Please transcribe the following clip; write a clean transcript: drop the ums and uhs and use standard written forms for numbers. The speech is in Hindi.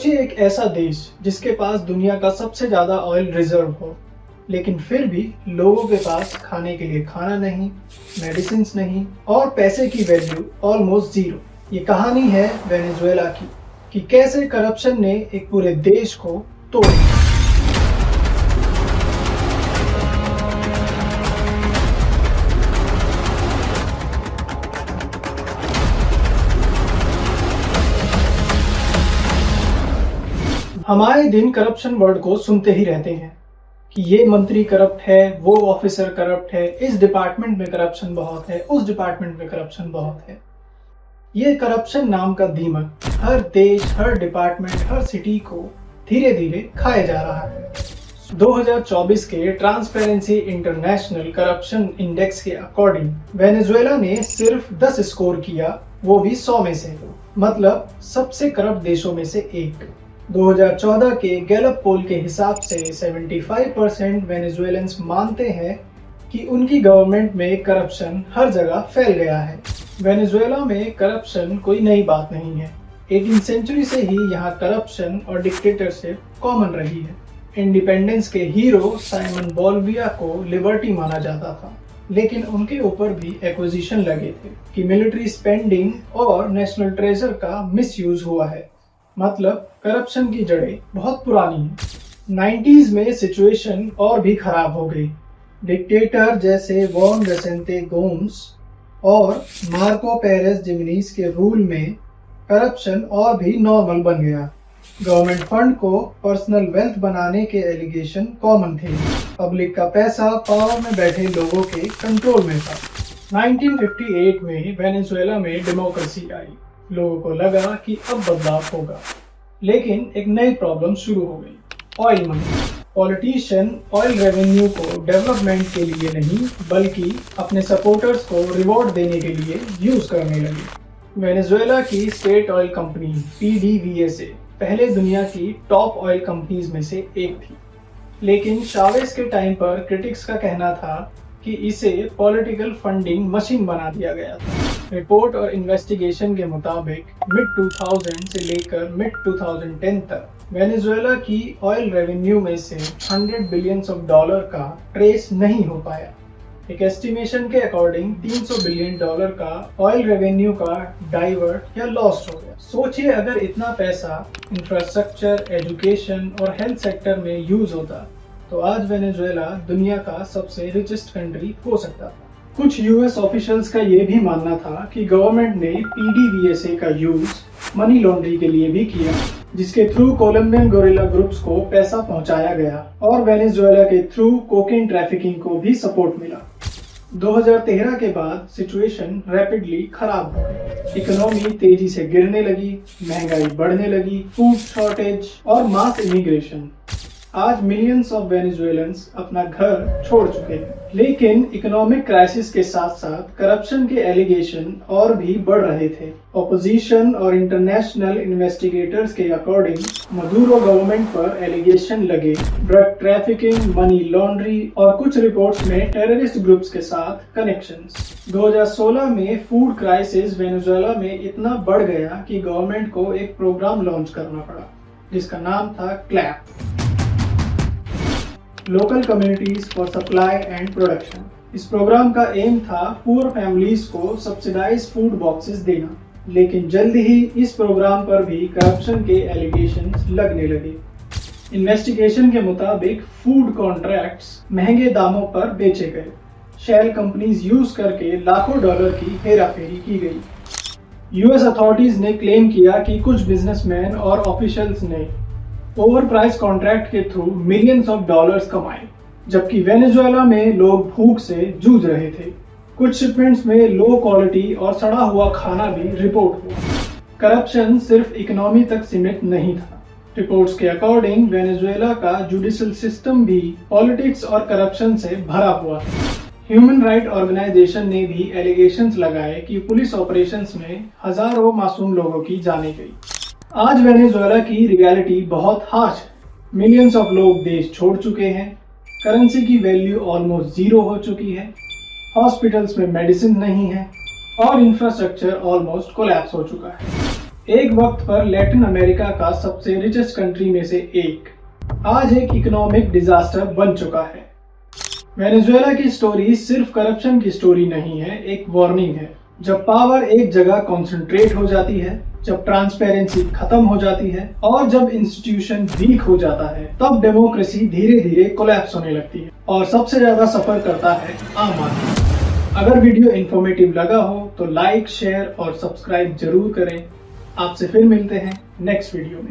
सोचिए एक ऐसा देश जिसके पास दुनिया का सबसे ज्यादा ऑयल रिजर्व हो, लेकिन फिर भी लोगों के पास खाने के लिए खाना नहीं, मेडिसिन नहीं और पैसे की वैल्यू ऑलमोस्ट जीरो। ये कहानी है वेनेजुएला की कि कैसे करप्शन ने एक पूरे देश को तोड़ दिया। हमारे दिन करप्शन वर्ड को सुनते ही रहते हैं कि ये मंत्री करप्ट है, वो ऑफिसर करप्ट है, इस डिपार्टमेंट में करप्शन बहुत है, उस डिपार्टमेंट में करप्शन बहुत है। ये करप्शन नाम का दीमक हर देश, हर डिपार्टमेंट, हर सिटी को धीरे धीरे खाया जा रहा है। 2024 के ट्रांसपेरेंसी इंटरनेशनल करप्शन इंडेक्स के अकॉर्डिंग वेनेजुएला ने सिर्फ 10 स्कोर किया, वो भी 100 में से, मतलब सबसे करप्ट देशों में से एक। 2014 के गैलप पोल के हिसाब से 75% वेनेजुएलन्स मानते हैं कि उनकी गवर्नमेंट में करप्शन हर जगह फैल गया है। वेनेजुएला में करप्शन कोई नई बात नहीं है। 18वीं सेंचुरी से ही यहाँ करप्शन और डिक्टेटरशिप कॉमन रही है। इंडिपेंडेंस के हीरो साइमन बोलिविया को लिबर्टी माना जाता था, लेकिन उनके ऊपर भी एक्विजिशन लगे थे कि मिलिट्री स्पेंडिंग और नेशनल ट्रेजर का मिसयूज हुआ है। मतलब करप्शन की जड़ें बहुत पुरानी हैं। 90s में सिचुएशन और भी खराब हो गई। डिक्टेटर जैसे वॉन विसेंटे गोम्स और मार्को पेरेस जिमेनीज के रूल में करप्शन और भी नॉर्मल बन गया। गवर्नमेंट फंड को पर्सनल वेल्थ बनाने के एलिगेशन कॉमन थे। पब्लिक का पैसा पावर में बैठे लोगों के कंट्रोल में था। 1958 में वेनेजुएला में डेमोक्रेसी आई। लोगों को लगा कि अब बदलाव होगा, लेकिन एक नई प्रॉब्लम शुरू हो गई, oil money. Politician oil revenue को डेवलपमेंट के लिए नहीं, बल्कि अपने सपोर्टर्स को रिवॉर्ड देने के लिए यूज करने लगे। वेनेजुएला की स्टेट ऑयल कंपनी PDVSA पहले दुनिया की टॉप ऑयल कंपनीज में से एक थी, लेकिन चावेज के टाइम पर क्रिटिक्स का कहना था कि इसे पॉलिटिकल फंडिंग मशीन बना दिया गया था। रिपोर्ट और इन्वेस्टिगेशन के मुताबिक मिड 2000 से लेकर मिड 2010 तक वेनेजुएला की ऑयल रेवेन्यू में से $100 बिलियन का ट्रेस नहीं हो पाया। एक एस्टिमेशन के अकॉर्डिंग $300 बिलियन का ऑयल रेवेन्यू का डाइवर्ट या लॉस्ट हो गया। सोचिए अगर इतना पैसा इंफ्रास्ट्रक्चर, एजुकेशन और हेल्थ सेक्टर में यूज होता तो आज वेनेजुएला दुनिया का सबसे रिचेस्ट कंट्री हो सकता था। कुछ यूएस ऑफिशियल्स का ये भी मानना था कि गवर्नमेंट ने PDVSA का यूज मनी लॉन्ड्री के लिए भी किया, जिसके थ्रू कोलंबियन गोरिल्ला ग्रुप्स को पैसा पहुंचाया गया और वेनेजुएला के थ्रू कोकेन ट्रैफिकिंग को भी सपोर्ट मिला। 2013 के बाद सिचुएशन रैपिडली खराब हो गई। इकोनॉमी तेजी से गिरने लगी, महंगाई बढ़ने लगी, फूड शॉर्टेज और मास इमिग्रेशन। आज मिलियंस ऑफ वेनेजुएलन्स अपना घर छोड़ चुके हैं, लेकिन इकोनॉमिक क्राइसिस के साथ साथ करप्शन के एलिगेशन और भी बढ़ रहे थे। ऑपोजिशन और इंटरनेशनल इन्वेस्टिगेटर्स के अकॉर्डिंग मदुरो गवर्नमेंट पर एलिगेशन लगे ड्रग ट्रैफिकिंग, मनी लॉन्ड्री और कुछ रिपोर्ट्स में टेररिस्ट ग्रुप्स के साथ कनेक्शंस। 2016 में फूड क्राइसिस वेनेजुएला में इतना बढ़ गया कि गवर्नमेंट को एक प्रोग्राम लॉन्च करना पड़ा, जिसका नाम था clap, local communities for supply and production. इस प्रोग्राम का एम था पुअर फैमिलीज को सब्सिडाइज फूड बॉक्सेस देना, लेकिन जल्द ही इस प्रोग्राम पर भी करप्शन के एलिगेशंस लगने लगे। इन्वेस्टिगेशन के मुताबिक फूड कॉन्ट्रैक्ट्स महंगे दामों पर बेचे गए, शेल कंपनीज यूज करके लाखों डॉलर की हेराफेरी की गई। यूएस अथॉरिटीज ने क्लेम किया कि कुछ बिजनेसमैन और ऑफिशियल्स ने ओवर प्राइस कॉन्ट्रैक्ट के थ्रू मिलियंस ऑफ डॉलर्स कमाए, जबकि वेनेजुएला में लोग भूख से जूझ रहे थे। कुछ शिपमेंट्स में लो क्वालिटी और सड़ा हुआ खाना भी रिपोर्ट हुआ। करप्शन सिर्फ इकोनॉमी तक सीमित नहीं था। रिपोर्ट्स के अकॉर्डिंग वेनेजुएला का जुडिशियल सिस्टम भी पॉलिटिक्स और करप्शन से भरा हुआ था। ह्यूमन राइट ऑर्गेनाइजेशन ने भी एलिगेशंस लगाए कि पुलिस ऑपरेशंस में हजारों मासूम लोगों की जानें गई। आज वेनेजुएला की रियलिटी बहुत हार्श है। मिलियंस ऑफ लोग देश छोड़ चुके हैं, करेंसी की वैल्यू ऑलमोस्ट जीरो हो चुकी है, हॉस्पिटल्स में मेडिसिन नहीं है और इंफ्रास्ट्रक्चर ऑलमोस्ट कोलैप्स हो चुका है। एक वक्त पर लैटिन अमेरिका का सबसे रिचेस्ट कंट्री में से एक आज एक इकोनॉमिक डिजास्टर बन चुका है। वेनेजुएला की स्टोरी सिर्फ करप्शन की स्टोरी नहीं है, एक वार्निंग है। जब पावर एक जगह कॉन्सेंट्रेट हो जाती है, जब ट्रांसपेरेंसी खत्म हो जाती है और जब इंस्टीट्यूशन वीक हो जाता है, तब डेमोक्रेसी धीरे धीरे कोलैप्स होने लगती है और सबसे ज्यादा सफर करता है आम आदमी। अगर वीडियो इंफॉर्मेटिव लगा हो तो लाइक, शेयर और सब्सक्राइब जरूर करें। आपसे फिर मिलते हैं नेक्स्ट वीडियो में।